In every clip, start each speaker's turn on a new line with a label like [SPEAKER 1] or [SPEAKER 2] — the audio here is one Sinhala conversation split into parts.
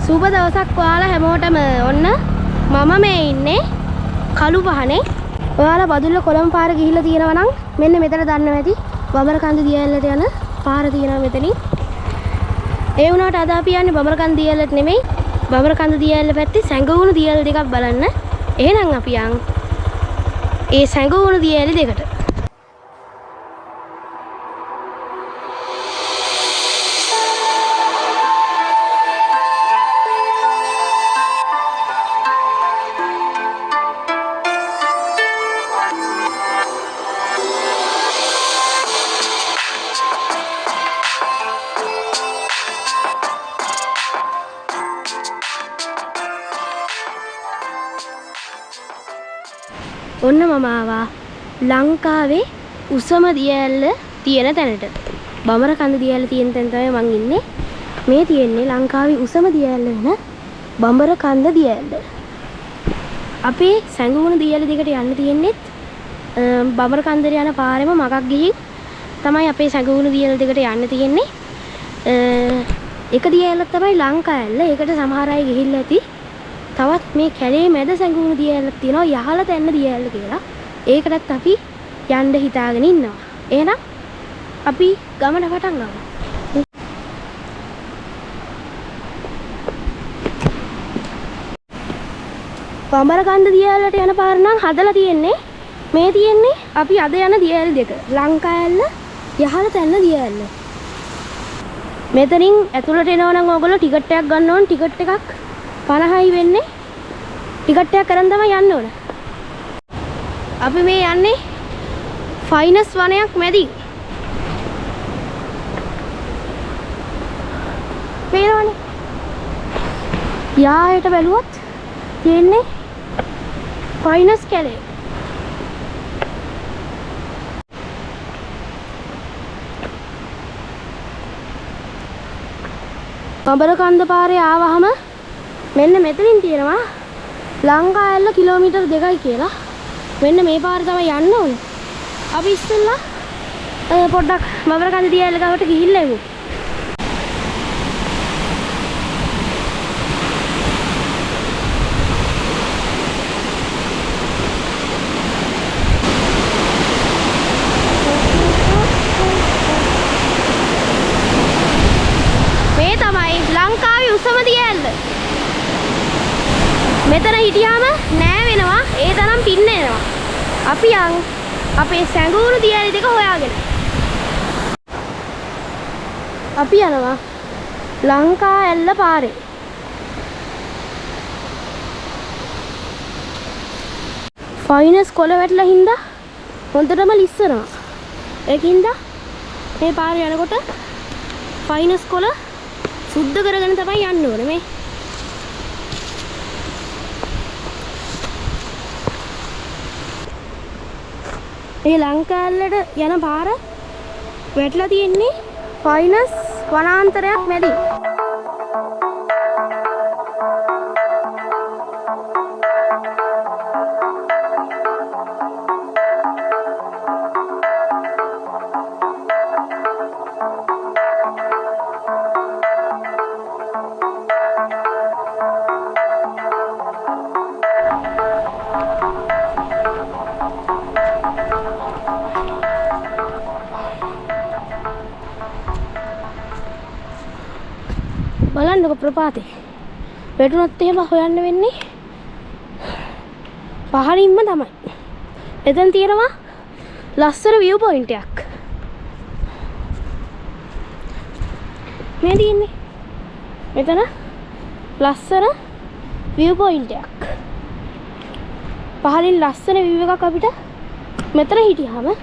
[SPEAKER 1] සුබ දවසක් ඔයාලා හැමෝටම. ඔන්න මම මේ ඉන්නේ කළු පහනේ. ඔයාලා බදුල්ල කොළඹ පාර ගිහිල්ලා තියෙනවා නම් මෙන්න මෙතන දන්නවා ඇති. බඹරකන්ද දියඇල්ලට යන පාර තියෙනවා මෙතනින්. ඒ වුණාට අද අපි යන්නේ බඹරකන්ද දියඇල්ලට නෙමෙයි. බඹරකන්ද දියඇල්ල පැත්තේ සැඟවුණු දියඇල්ල දෙකක් බලන්න. එහෙනම් අපි යන් ඒ සැඟවුණු දියඇලි දෙකට. ඔන්න මම ආවා ලංකාවේ උසම දියඇල්ල තියෙන තැනට. බඹරකන්ද දියඇල්ල තියෙන තැන තමයි මං ඉන්නේ. මේ තියෙන්නේ ලංකාවේ උසම දියඇල්ල වෙන බඹරකන්ද දියඇල්ල. අපේ සැඟවුණු දියඇල්ල දෙකට යන්න තියෙන්නේ බඹරකන්දට යන පාරෙම මගක් ගිහින් තමයි අපේ සැඟවුණු දියඇල්ල දෙකට යන්න තියෙන්නේ. එක දියඇල්ලක් තමයි ලංකා ඇල්ල. ඒකට සමහර අය ගිහිල්ලා ඇති. තවත් මේ කැලේ මැද සැඟවුණු දියඇල්ලක් තියෙනවා යහල තැන්න දියඇල්ල කියලා. ඒකටත් අපි යන්න හිතාගෙන ඉන්නවා. එහෙනම් අපි ගමන පටන් ගමු. බඹරකන්ද දියඇල්ලට යන පාර නම් හදලා තියෙන්නේ. මේ තියෙන්නේ අපි අද යන දියඇල්ල දෙක. ලංකා ඇල්ල යහල තැන්න දියඇල්ල. මෙතනින් ඇතුළට එනවා නම් ඕගොල්ලෝ ටිකට් එකක් ගන්න ඕන. ටිකට් එකක් 50යි වෙන්නේ. ටිකට් එකක් කරන් තමයි යන්න ඕන. අපි මේ යන්නේ ෆයිනස් වනයක් මැදින්. පේනවනේ. යායට බැලුවොත් තියෙන්නේ ෆයිනස් කැලේ. බඹරකන්ද පාරේ ආවහම මෙන්න මෙතනින් තියෙනවා ලංකා ඇල්ල කිලෝමීටර් 2යි කියලා. මෙන්න මේ පාර තමයි යන්න ඕනේ. අපි ඉස්සෙල්ලා පොඩ්ඩක් බඹරකන්ද දියඇල්ල ගාවට ගිහිල්ලා එමු. මේ තමයි ලංකාවේ උසම දියඇල්ල. මෙතන හිටියාම නෑ වෙනවා. ඒ තරම් පින්න එනවා. අපි යන් අපේ සැඟවුණු දියඇලි දෙක හොයාගෙන. අපි යනවා ලංකා ඇල්ල පාරේ. ෆයිනස් කොළ වැටලා හින්දා හොඳටම ලිස්සනවා. ඒකින්ද මේ පාරේ යනකොට ෆයිනස් කොළ සුද්ධ කරගෙන තමයි යන්න ඕනේ මේ. මේ ලංකා ඇල්ලට යන පාර වැටලා තියෙන්නේ ෆයිනස් වනාන්තරයක් මැදින්. බලන්නකො ප්‍රපාතේ. වැටුණොත් එහෙම හොයන්න වෙන්නේ පහළින්ම තමයි. එතෙන් තියෙනවා ලස්සන view point එකක්. මේ තියෙන්නේ මෙතන ලස්සන view point එකක්. පහළින් ලස්සන view එකක් අපිට මෙතන හිටියාම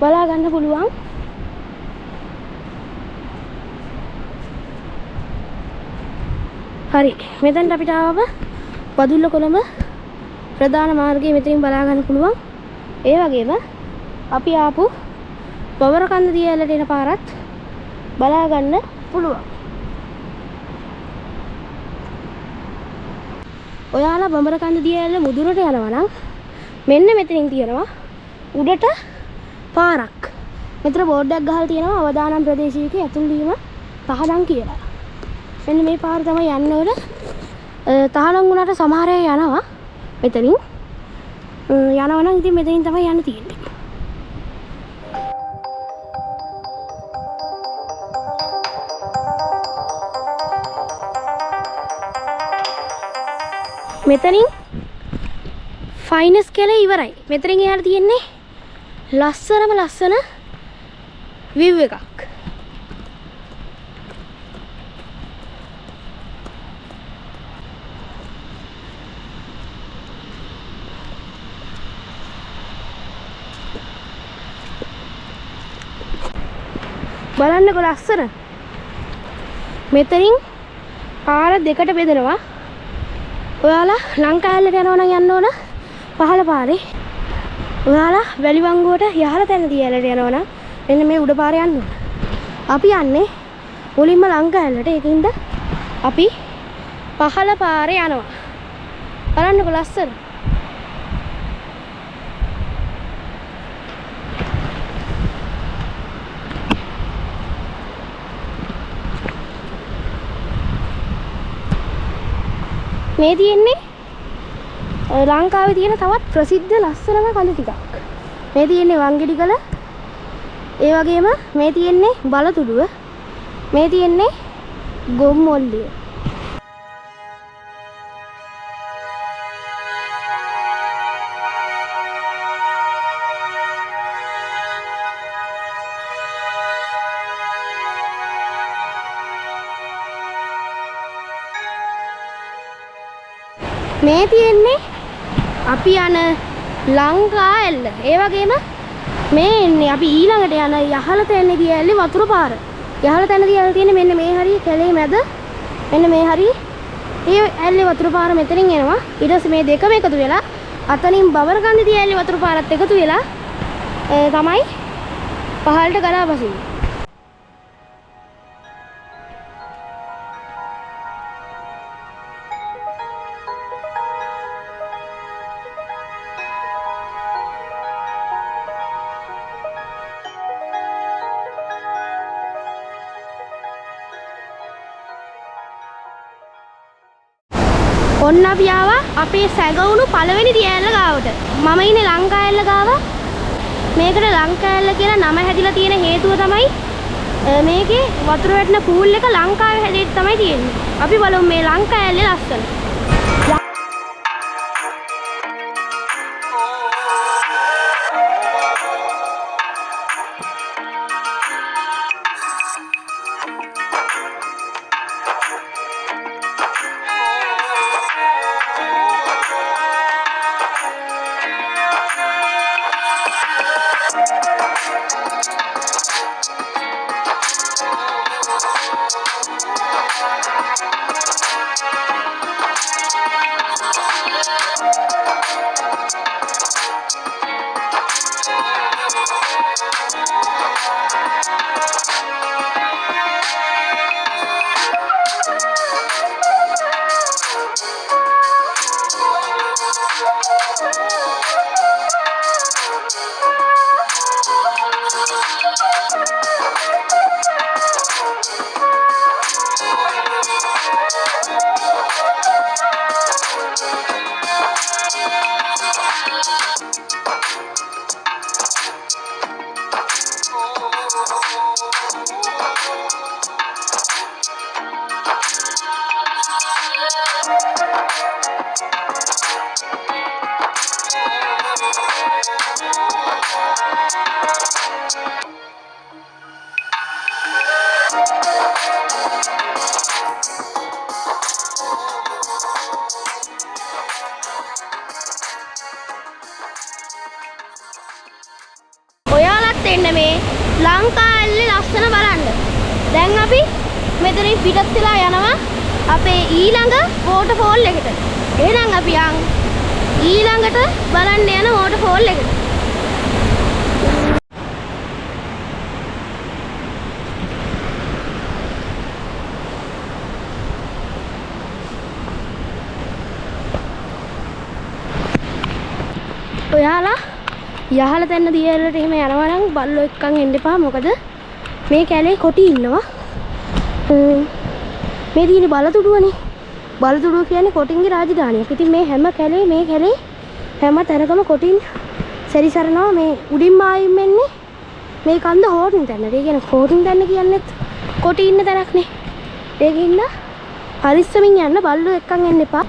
[SPEAKER 1] බලා ගන්න පුළුවන්. හරි මෙතනට අපිට ආවම බදුල්ල කොළඹ ප්‍රධාන මාර්ගයේ මෙතනින් බලා ගන්න පුළුවන්. ඒ වගේම අපි ආපු බඹරකන්ද දියඇල්ලට එන පාරත් බලා ගන්න පුළුවන්. ඔයාලා බඹරකන්ද දියඇල්ල මුදුනට යනවා නම් මෙන්න මෙතනින් තියෙනවා උඩට පාරක්. මෙතන බෝඩ් එකක් ගහලා තියෙනවා අවදානම් ප්‍රදේශයක ඇතුල් වීම පහදම් කියලා. මෙන්න මේ පාර තමයි යන්න ඕන. තහනම් වුණාට සමහර අය යනවා මෙතනින්. යනවා නම් ඉතින් මෙතනින් තමයි යන්න තියෙන්නේ. මෙතනින් ෆයිනස් කියලා ඉවරයි. මෙතනින් එහාට තියෙන්නේ ලස්සන view එකක්. බලන්නකො ලස්සන. මෙතනින් පාර දෙකට බෙදෙනවා. ඔයාලා ලංකාවලට යනවා නම් යන්න ඕන පහළ පාරේ. ඔයාලා වැලිවංගුවට යහළ තැන දියලට යනවා නම් මෙන්න මේ උඩ පාරේ යන්න ඕන. අපි යන්නේ මුලින්ම ලංකාවලට. ඒකින්ද අපි පහළ පාරේ යනවා. බලන්නකො ලස්සන. මේ තියෙන්නේ ලංකාවේ තියෙන තවත් ප්‍රසිද්ධ ලස්සනම කඳු ටිකක්. මේ තියෙන්නේ වංගෙඩිකල. ඒ වගේම මේ තියෙන්නේ බලතුඩුව. මේ තියෙන්නේ ගොම්මොල්ලිය. මේ තියෙන්නේ අපි යන ලංකා ඇල්ල. ඒ වගේම මේ එන්නේ අපි ඊළඟට යන යහළ තැනදී ඇල්ලේ වතුර පාර. යහළ තැනදී ඇල්ල තියෙන්නේ මෙන්න මේ හරිය කැලේ මැද. මෙන්න මේ හරිය. මේ ඇල්ලේ වතුර පාර මෙතනින් එනවා. ඊට පස්සේ මේ දෙකම එකතු වෙලා අතනින් බවරකන්දදී ඇල්ලේ වතුර පාරත් එකතු වෙලා තමයි පහළට ගලා බසින්නේ. ඔන්න අපි ආවා අපේ සැගවුණු පළවෙනි දියඇල්ල ගාවට. මම ඉන්නේ ලංකා ඇල්ල ගාව. මේකට ලංකා ඇල්ල කියලා නම හැදිලා තියෙන හේතුව තමයි මේකේ වතුර වැටෙන පූල් එක ලංකාවේ හැදෙන්න තමයි තියෙන්නේ. අපි බලමු මේ ලංකා ඇල්ලේ ලස්සන. එන්න මේ ලංකා ඇල්ලේ ලස්සන බලන්න. දැන් අපි මෙතනින් පිටත් වෙලා යනවා අපේ ඊළඟ වෝටර්ෆෝල් එකට. එහෙනම් අපි ඊළඟට බලන්න යන වෝටර්ෆෝල් එකට. ඔයාලා යහළ තැන්න දියවලට එහෙම යනවා නම් බල්ලෝ එක්කන් එන්න එපා. මොකද මේ කැලේ කොටි ඉන්නවා. මේ තියෙන බලතුඩුවනේ. බලතුඩුව කියන්නේ කොටින්ගේ රාජධානියක්. ඉතින් මේ හැම කැලේ මේ කැලේ හැම තැනකම කොටින් සැරිසරනවා. මේ උඩින්ම ආයින් මෙන්නේ මේ කන්ද හෝටින් තැන. ඒ කියන්නේ හෝටින් තැන කියන්නේ කොටි ඉන්න තැනක්නේ. ඒකින්ද පරිස්සමින් යන්න බල්ලෝ එක්කන් එන්න එපා.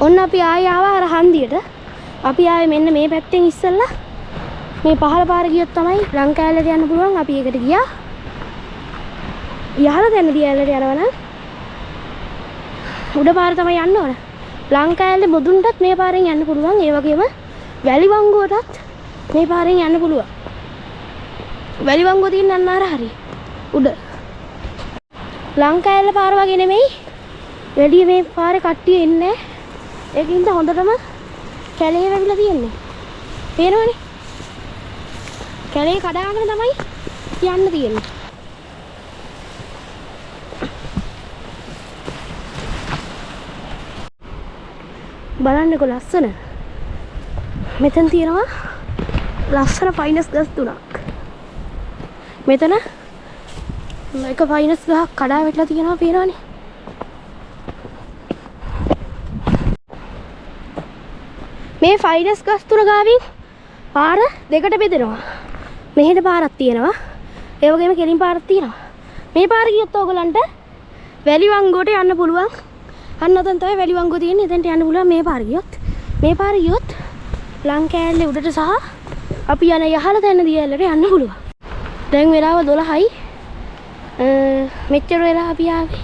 [SPEAKER 1] ඔන්න අපි ආයෙ ආවා අර හන්දියට. අපි ආයෙ මෙන්න මේ පැත්තෙන් ඉස්සෙල්ලා මේ පහළ පාර ගියොත් තමයි ලංකාවලට යන්න පුළුවන්. අපි ඒකට ගියා. යහල දැන දියැලට යනවා නම් උඩ පාර තමයි යන්න ඕන. ලංකාවලේ මුදුන්ටත් මේ පාරෙන් යන්න පුළුවන්. ඒ වගේම වැලිවංගුවටත් මේ පාරෙන් යන්න පුළුවන්. වැලිවංගුව තියෙන අන්න හරි උඩ. ලංකාවල පාර වගේ නෙමෙයි. වැඩි මේ පාරේ කට්ටිය ඉන්නේ. ඒකින්ද හොඳටම කැලේ වැවිලා තියෙන්නේ. පේනවනේ. කැලේ කඩාගෙන තමයි යන්න තියෙන්නේ. බලන්නකො ලස්සන. මෙතන තියෙනවා ලස්සන ෆයිනස් ගස් තුනක්. මෙතන එක ෆයිනස් ගහක් කඩා වැටලා තියෙනවා පේනවනේ. මේ ෆයිනස් ගස් තුන ගාවින් පාර දෙකට බෙදෙනවා. මෙහෙට පාරක් තියෙනවා. ඒ වගේම කෙලින් පාරක් තියෙනවා. මේ පාර ගියොත් ඕගලන්ට වැලිවංගුවට යන්න පුළුවන්. අන්න ඔතන තමයි වැලිවංගුව තියෙන්නේ. එතනට යන්න පුළුවන් මේ පාර ගියොත්. මේ පාර ගියොත් ලංකෑල්ලේ උඩට සහ අපි යන යහල තැන දියැලට යන්න පුළුවන්. දැන් වෙලාව 12යි. මෙච්චර වෙලා අපි ආවේ.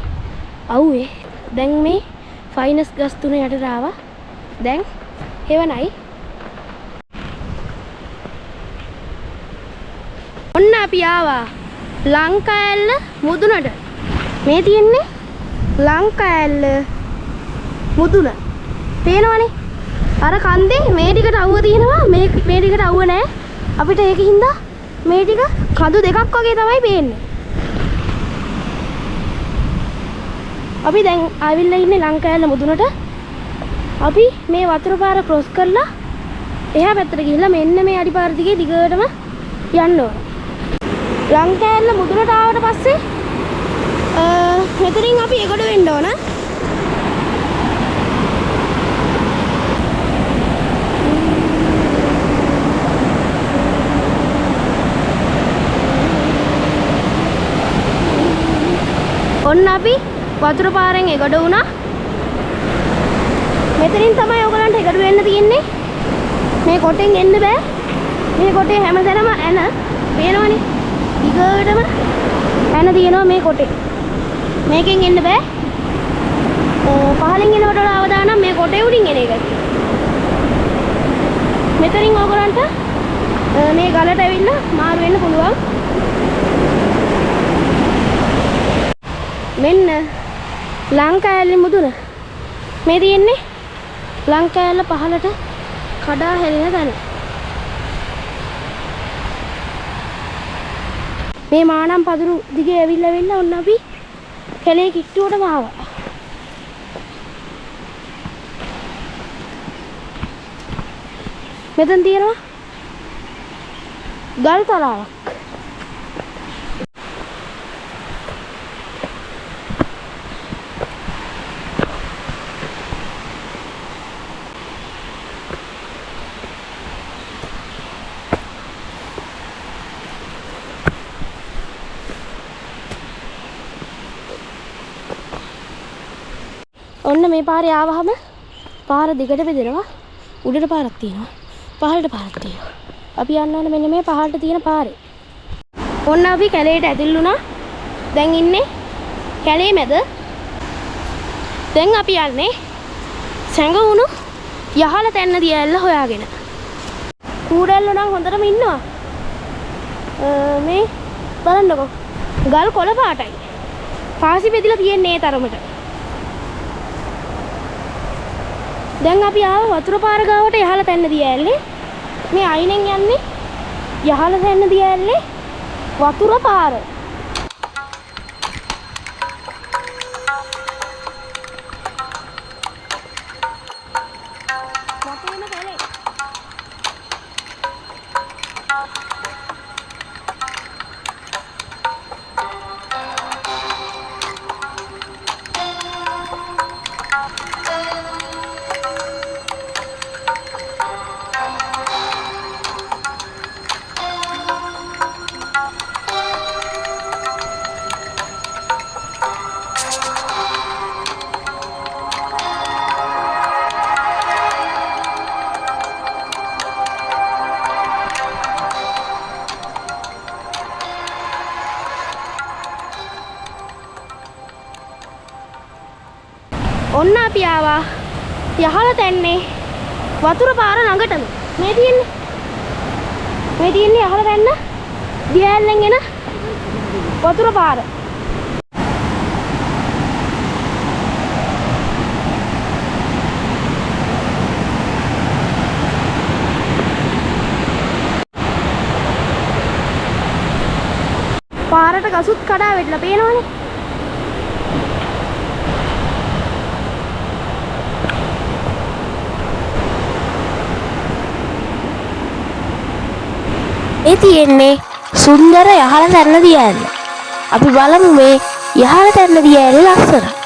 [SPEAKER 1] අවුවේ. දැන් මේ ෆයිනස් ගස් තුන යටට ආවා. දැන් හෙවණයි. ඔන්න අපි ආවා ලංකාඇල්ල මුදුනට. මේ තියෙන්නේ ලංකාඇල්ල මුදුන. පේනවනේ? අර කන්දේ මේ ටිකට අවුව තියෙනවා. මේ ටිකට අවුව නැහැ. අපිට ඒක හින්දා මේ ටික කඳු දෙකක් වගේ තමයි පේන්නේ. අපි දැන් ආවිල්ලා ඉන්නේ ලංකාඇල්ල මුදුනට. අපි මේ වතුර පාර ක්‍රොස් කරලා එහා පැත්තට ගිහිල්ලා මෙන්න මේ අඩි පාර දිගේ දිගටම යන්න ඕන. ලංකාඇල්ල මුදුනට ආවට පස්සේ මෙතනින් අපි එගොඩ වෙන්න ඕන. ඔන්න අපි වතුර පාරෙන් එගොඩ වුණා. මෙතනින් තමයි ඔයගලන්ට එකට වෙන්න තියෙන්නේ. මේ කොටෙන් එන්න බෑ. මේ කොටේ හැමතැනම ඇන පේනවනේ. දිගටම ඇන තියෙනවා මේ කොටේ. මේකෙන් එන්න බෑ. පහලින් එනකොට අවදානම් මේ කොටේ උඩින් එන එකයි. මෙතනින් ඔයගලන්ට මේ ගලට ඇවිල්ලා මාරු වෙන්න පුළුවන්. මෙන්න ලංකාඇල්ල මුදුන. මේ තියෙන්නේ ලංකාඇල්ල පහලට කඩා හැලෙන තැන. මේ මානම් පදුරු දිගේ ඇවිල්ලා ඔන්න අපි කැලේ කිට්ටුවටම ආවා. මෙතන තියෙනවා ගල් තලාවක්. ඔන්න මේ පාරේ ආවහම පාර දිගට බෙදෙනවා. උඩට පාරක් තියෙනවා. පහළට පාරක් තියෙනවා. අපි යන්න ඕනේ මෙන්න මේ පහළට තියෙන පාරේ. ඔන්න අපි කැලේට ඇතුල් වුණා. දැන් ඉන්නේ කැලේ මැද. දැන් අපි යන්නේ සැඟවුණු යහල තැන්න දියැල්ල හොයාගෙන. කූඩැල්ලෝ නම් හොඳටම ඉන්නවා. මේ බලන්නකෝ. ගල් කොළ පාටයි. පාසි බෙදලා තියෙන්නේ ඒ තරමට. දැන් අපි ආව වතුර පාර ගාවට යහල තැන්න දියැල්ලේ. මේ අයිනෙන් යන්නේ යහල තැන්න දියැල්ලේ වතුර පාර. වටේම කැලේ. ඔන්න අපි ආවා යහළ තැන්නේ වතුර පාර ළඟටම. මේ තියෙන්නේ යහළ තැන්න දියැලෙන් එන වතුර පාර. පාරට ගසුත් කඩා වැටලා පේනවනේ.
[SPEAKER 2] ඒ තියෙන්නේ සුන්දර යහළ තැන්න දියඇල්ල. අපි බලමු මේ යහළ තැන්න දියඇල්ල ලස්සන.